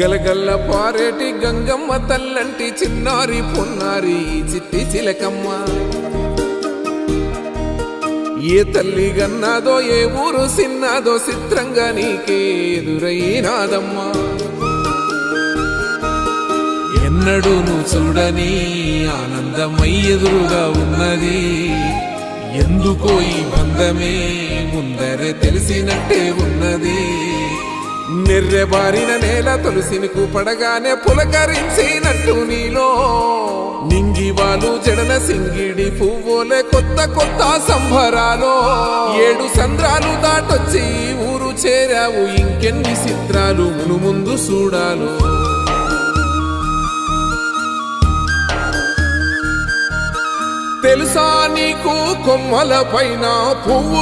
గలగల్ల పారేటి గంగమ్మ తల్లంటి చిన్నారి పొన్నారి చిట్టి చిలకమ్మ ఏ తల్లి గన్నాదో ఏ ఊరు సిన్నాదో చిత్రంగా నీకే ఎదురైనాదమ్మా ఎన్నడూ నువ్వు చూడని ఆనందమై ఎదురుగా ఉన్నది ఎందుకో ఈ బంధమే ముందరే తెలిసినట్టే ఉన్నది నెర్రెబారిన నేల తులసిని పడగానే పులకరించినట్టు నీలో నింగివాలు జడన సింగిడి పువ్వులే కొత్త కొత్త సంబరాలో 7 సంద్రాలు దాటొచ్చి ఊరు చేరావు ఇంకెన్ని చిత్రాలు ముందు చూడాలో తెలుసా నీకు కొమ్మల పైన పువ్వు